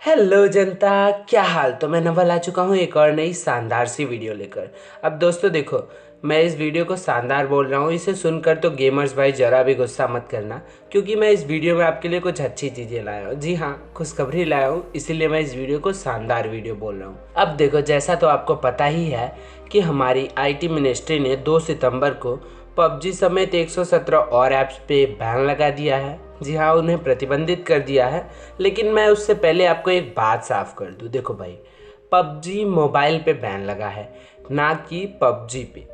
Hello जनता, क्या हाल। तो मैं नवल आ चुका हूँ एक और नई शानदार सी वीडियो लेकर। अब दोस्तों देखो, मैं इस वीडियो को शानदार बोल रहा हूँ, इसे सुनकर तो गेमर्स भाई जरा भी गुस्सा मत करना, क्योंकि मैं इस वीडियो में आपके लिए कुछ अच्छी चीज़ें लाया हूँ। जी हाँ, खुशखबरी लाया हूँ, इसीलिए मैं इस वीडियो को शानदार वीडियो बोल रहा हूँ। अब देखो, जैसा तो आपको पता ही है कि हमारी IT मिनिस्ट्री ने 2 सितंबर को पबजी समेत 117 और ऐप्स पे बैन लगा दिया है। जी हाँ, उन्हें प्रतिबंधित कर दिया है। लेकिन मैं उससे पहले आपको एक बात साफ कर दूं। देखो भाई, पबजी मोबाइल पे बैन लगा है, ना कि पबजी पे।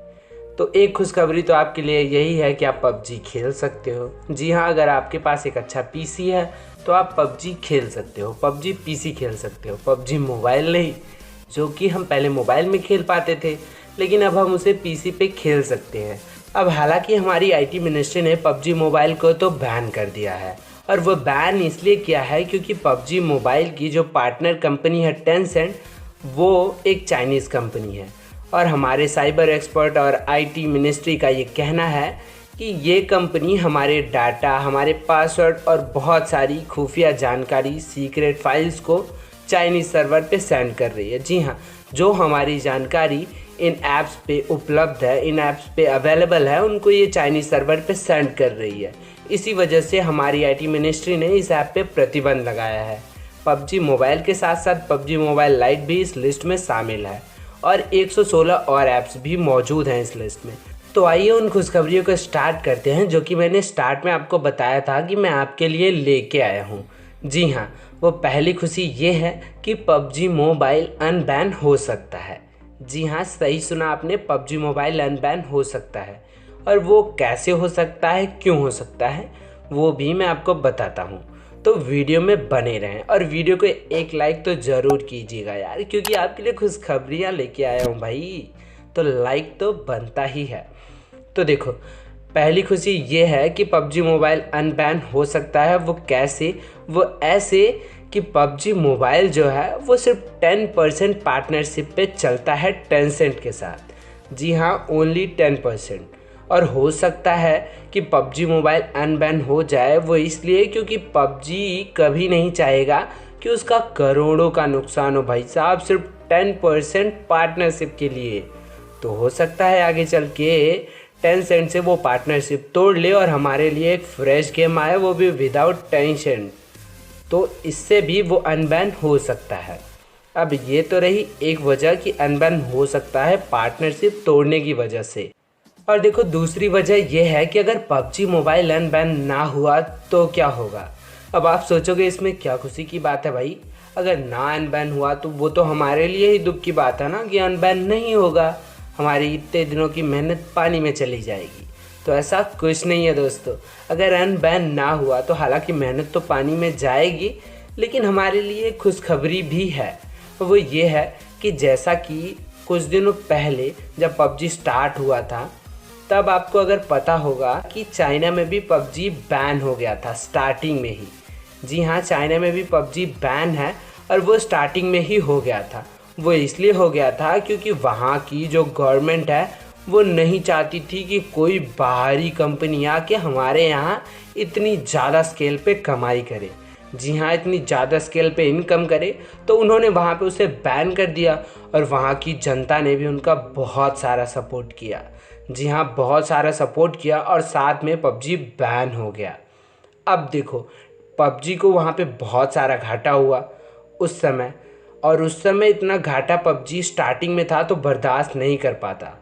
तो एक खुशखबरी तो आपके लिए यही है कि आप पबजी खेल सकते हो। जी हाँ, अगर आपके पास एक अच्छा पीसी है तो आप पबजी खेल सकते हो, पबजी पीसी खेल सकते हो, पबजी मोबाइल नहीं, जो कि हम पहले मोबाइल में खेल पाते थे, लेकिन अब हम उसे पीसी पे खेल सकते हैं। अब हालांकि हमारी IT मिनिस्ट्री ने पबजी मोबाइल को तो बैन कर दिया है, और वो बैन इसलिए किया है क्योंकि पबजी मोबाइल की जो पार्टनर कंपनी है टेंसेंट, वो एक चाइनीज़ कंपनी है। और हमारे साइबर एक्सपर्ट और IT मिनिस्ट्री का ये कहना है कि ये कंपनी हमारे डाटा, हमारे पासवर्ड और बहुत सारी खुफिया जानकारी, सीक्रेट फाइल्स को चाइनीज़ सर्वर पे सेंड कर रही है। जी हाँ, जो हमारी जानकारी इन ऐप्स पे उपलब्ध है, इन ऐप्स पे अवेलेबल है, उनको ये चाइनीज़ सर्वर पे सेंड कर रही है। इसी वजह से हमारी IT मिनिस्ट्री ने इस ऐप पे प्रतिबंध लगाया है। पबजी मोबाइल के साथ साथ पबजी मोबाइल लाइट भी इस लिस्ट में शामिल है, और 116 और ऐप्स भी मौजूद हैं इस लिस्ट में। तो आइए उन खुशखबरियों को स्टार्ट करते हैं जो कि मैंने स्टार्ट में आपको बताया था कि मैं आपके लिए लेके आया हूँ। जी हाँ, वो पहली खुशी ये है कि पबजी मोबाइल अनबैन हो सकता है। जी हाँ, सही सुना आपने, पबजी मोबाइल अनबैन हो सकता है। और वो कैसे हो सकता है, क्यों हो सकता है, वो भी मैं आपको बताता हूँ। तो वीडियो में बने रहें और वीडियो को एक लाइक तो ज़रूर कीजिएगा यार, क्योंकि आपके लिए खुशखबरियाँ लेके आया हूँ भाई, तो लाइक तो बनता ही है। तो देखो, पहली खुशी ये है कि पबजी मोबाइल अनबैन हो सकता है। वो कैसे? वो ऐसे कि पबजी मोबाइल जो है वो सिर्फ 10% पार्टनरशिप पे चलता है टेंसेंट के साथ। जी हाँ, ओनली 10%। और हो सकता है कि पबजी मोबाइल अनबैन हो जाए, वो इसलिए क्योंकि पबजी कभी नहीं चाहेगा कि उसका करोड़ों का नुकसान हो भाई साहब, सिर्फ 10% पार्टनरशिप के लिए। तो हो सकता है आगे चल के टेंसेंट से वो पार्टनरशिप तोड़ ले और हमारे लिए एक फ्रेश गेम आए, वो भी विदाउट टेंशन। तो इससे भी वो अनबैन हो सकता है। अब ये तो रही एक वजह कि अनबैन हो सकता है पार्टनरशिप तोड़ने की वजह से। और देखो, दूसरी वजह यह है कि अगर पबजी मोबाइल अनबैन ना हुआ तो क्या होगा। अब आप सोचोगे इसमें क्या खुशी की बात है भाई, अगर ना अनबैन हुआ तो वो तो हमारे लिए ही दुख की बात है ना कि अनबैन नहीं होगा, हमारी इतने दिनों की मेहनत पानी में चली जाएगी। तो ऐसा कुछ नहीं है दोस्तों, अगर अनबैन ना हुआ तो हालांकि मेहनत तो पानी में जाएगी, लेकिन हमारे लिए खुशखबरी भी है। वो ये है कि जैसा कि कुछ दिनों पहले जब पबजी स्टार्ट हुआ था, तब आपको अगर पता होगा कि चाइना में भी पबजी बैन हो गया था स्टार्टिंग में ही। जी हाँ, चाइना में भी पबजी बैन है, और वो स्टार्टिंग में ही हो गया था। वो इसलिए हो गया था क्योंकि वहाँ की जो गवर्नमेंट है वो नहीं चाहती थी कि कोई बाहरी कंपनी आके हमारे यहाँ इतनी ज़्यादा स्केल पे कमाई करे। जी हाँ, इतनी ज़्यादा स्केल पे इनकम करे, तो उन्होंने वहाँ पे उसे बैन कर दिया, और वहाँ की जनता ने भी उनका बहुत सारा सपोर्ट किया। जी हाँ, बहुत सारा सपोर्ट किया, और साथ में पबजी बैन हो गया। अब देखो, पबजी को वहाँ पे बहुत सारा घाटा हुआ उस समय, और उस समय इतना घाटा पबजी स्टार्टिंग में था तो बर्दाश्त नहीं कर पाता।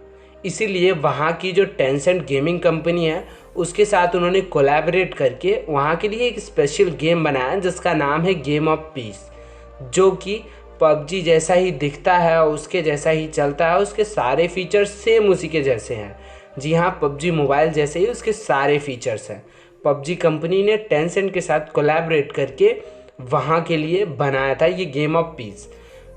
इसीलिए वहाँ की जो टेंसेंट गेमिंग कंपनी है उसके साथ उन्होंने कोलैबोरेट करके वहाँ के लिए एक स्पेशल गेम बनाया जिसका नाम है गेम ऑफ पीस, जो कि पबजी जैसा ही दिखता है, उसके जैसा ही चलता है, उसके सारे फीचर्स सेम उसी के जैसे हैं। जी हाँ, पबजी मोबाइल जैसे ही उसके सारे फीचर्स हैं। पबजी कंपनी ने टेंसेंट के साथ कोलैबोरेट करके वहाँ के लिए बनाया था ये गेम ऑफ पीस।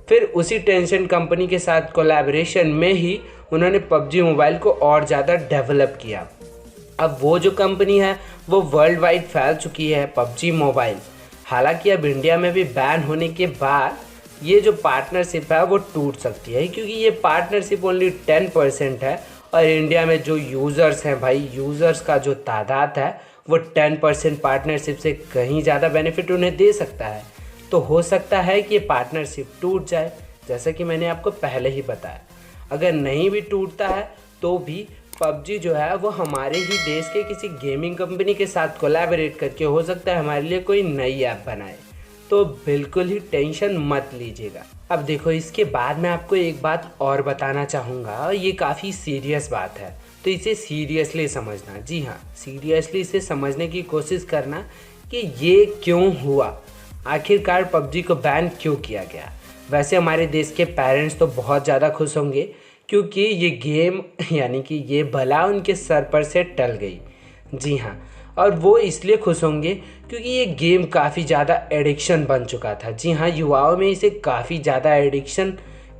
फिर उसी टेंसेंट कंपनी के साथ कोलैबोरेशन में ही उन्होंने पबजी मोबाइल को और ज़्यादा डेवलप किया। अब वो जो कंपनी है वो वर्ल्ड वाइड फैल चुकी है, पबजी मोबाइल। हालांकि अब इंडिया में भी बैन होने के बाद ये जो पार्टनरशिप है वो टूट सकती है, क्योंकि ये पार्टनरशिप ओनली 10% है, और इंडिया में जो यूज़र्स हैं भाई, यूज़र्स का जो तादाद है वो 10% पार्टनरशिप से कहीं ज़्यादा बेनिफिट उन्हें दे सकता है। तो हो सकता है कि ये पार्टनरशिप टूट जाए, जैसा कि मैंने आपको पहले ही बताया। अगर नहीं भी टूटता है तो भी पबजी जो है वो हमारे ही देश के किसी गेमिंग कंपनी के साथ कोलैबोरेट करके हो सकता है हमारे लिए कोई नई ऐप बनाए, तो बिल्कुल ही टेंशन मत लीजिएगा। अब देखो, इसके बाद मैं आपको एक बात और बताना चाहूँगा, और ये काफ़ी सीरियस बात है, तो इसे सीरियसली समझना। जी हाँ, सीरियसली इसे समझने की कोशिश करना कि ये क्यों हुआ, आखिरकार पबजी को बैन क्यों किया गया। वैसे हमारे देश के पेरेंट्स तो बहुत ज़्यादा खुश होंगे, क्योंकि ये गेम यानी कि ये बला उनके सर पर से टल गई। जी हाँ, और वो इसलिए खुश होंगे क्योंकि ये गेम काफ़ी ज़्यादा एडिक्शन बन चुका था। जी हाँ, युवाओं में इसे काफ़ी ज़्यादा एडिक्शन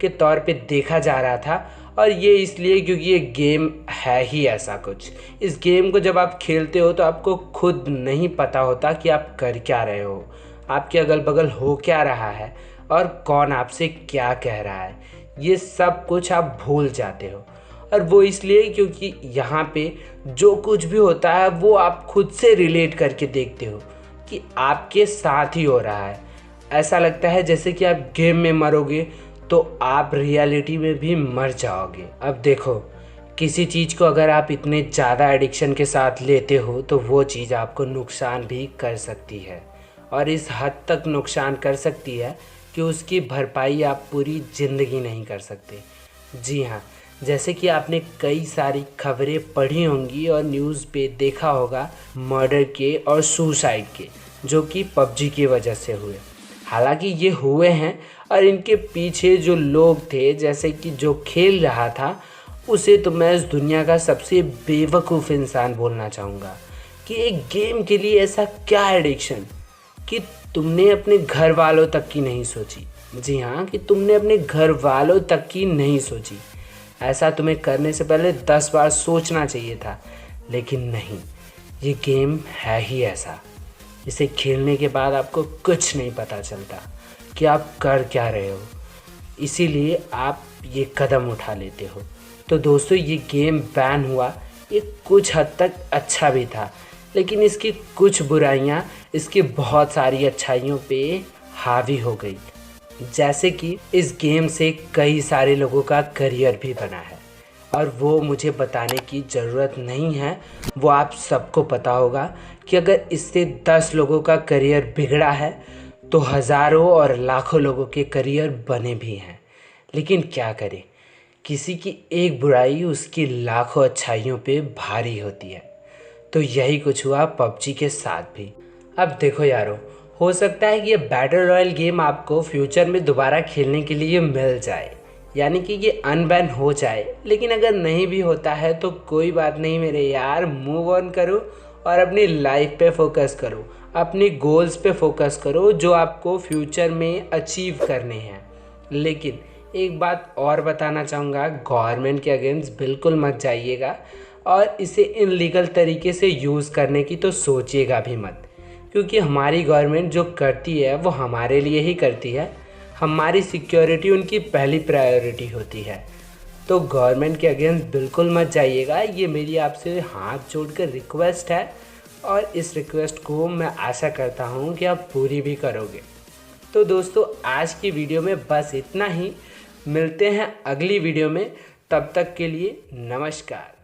के तौर पे देखा जा रहा था, और ये इसलिए क्योंकि ये गेम है ही ऐसा कुछ। इस गेम को जब आप खेलते हो तो आपको खुद नहीं पता होता कि आप कर क्या रहे हो, आपके अगल बगल हो क्या रहा है, और कौन आपसे क्या कह रहा है। ये सब कुछ आप भूल जाते हो, और वो इसलिए क्योंकि यहाँ पे जो कुछ भी होता है वो आप खुद से रिलेट करके देखते हो कि आपके साथ ही हो रहा है। ऐसा लगता है जैसे कि आप गेम में मरोगे तो आप रियलिटी में भी मर जाओगे। अब देखो, किसी चीज़ को अगर आप इतने ज़्यादा एडिक्शन के साथ लेते हो तो वो चीज़ आपको नुकसान भी कर सकती है, और इस हद तक नुकसान कर सकती है कि उसकी भरपाई आप पूरी ज़िंदगी नहीं कर सकते। जी हाँ, जैसे कि आपने कई सारी खबरें पढ़ी होंगी और न्यूज़ पे देखा होगा मर्डर के और सुसाइड के, जो कि पबजी की वजह से हुए। हालांकि ये हुए हैं, और इनके पीछे जो लोग थे, जैसे कि जो खेल रहा था, उसे तो मैं इस दुनिया का सबसे बेवकूफ़ इंसान बोलना चाहूँगा कि एक गेम के लिए ऐसा क्या एडिक्शन कि तुमने अपने घर वालों तक की नहीं सोची। जी हाँ, कि तुमने अपने घर वालों तक की नहीं सोची। ऐसा तुम्हें करने से पहले 10 बार सोचना चाहिए था, लेकिन नहीं, ये गेम है ही ऐसा। इसे खेलने के बाद आपको कुछ नहीं पता चलता कि आप कर क्या रहे हो, इसीलिए आप ये कदम उठा लेते हो। तो दोस्तों, ये गेम बैन हुआ, ये कुछ हद तक अच्छा भी था, लेकिन इसकी कुछ बुराइयां इसकी बहुत सारी अच्छाइयों पे हावी हो गई। जैसे कि इस गेम से कई सारे लोगों का करियर भी बना है, और वो मुझे बताने की ज़रूरत नहीं है, वो आप सबको पता होगा कि अगर इससे 10 लोगों का करियर बिगड़ा है तो हज़ारों और लाखों लोगों के करियर बने भी हैं। लेकिन क्या करें, किसी की एक बुराई उसकी लाखों अच्छाइयों पे भारी होती है। तो यही कुछ हुआ पबजी के साथ भी। अब देखो यारो, हो सकता है कि ये बैटल रॉयल गेम आपको फ्यूचर में दोबारा खेलने के लिए मिल जाए, यानी कि ये अनबैन हो जाए। लेकिन अगर नहीं भी होता है तो कोई बात नहीं मेरे यार, मूव ऑन करो और अपनी लाइफ पे फोकस करो, अपने गोल्स पे फोकस करो जो आपको फ्यूचर में अचीव करने हैं। लेकिन एक बात और बताना चाहूँगा, गवर्नमेंट के अगेंस्ट बिल्कुल मत जाइएगा, और इसे इनलीगल तरीके से यूज़ करने की तो सोचिएगा भी मत, क्योंकि हमारी गवर्नमेंट जो करती है वो हमारे लिए ही करती है। हमारी सिक्योरिटी उनकी पहली प्रायोरिटी होती है। तो गवर्नमेंट के अगेंस्ट बिल्कुल मत जाइएगा, ये मेरी आपसे हाथ जोड़कर रिक्वेस्ट है, और इस रिक्वेस्ट को मैं आशा करता हूँ कि आप पूरी भी करोगे। तो दोस्तों, आज की वीडियो में बस इतना ही। मिलते हैं अगली वीडियो में, तब तक के लिए नमस्कार।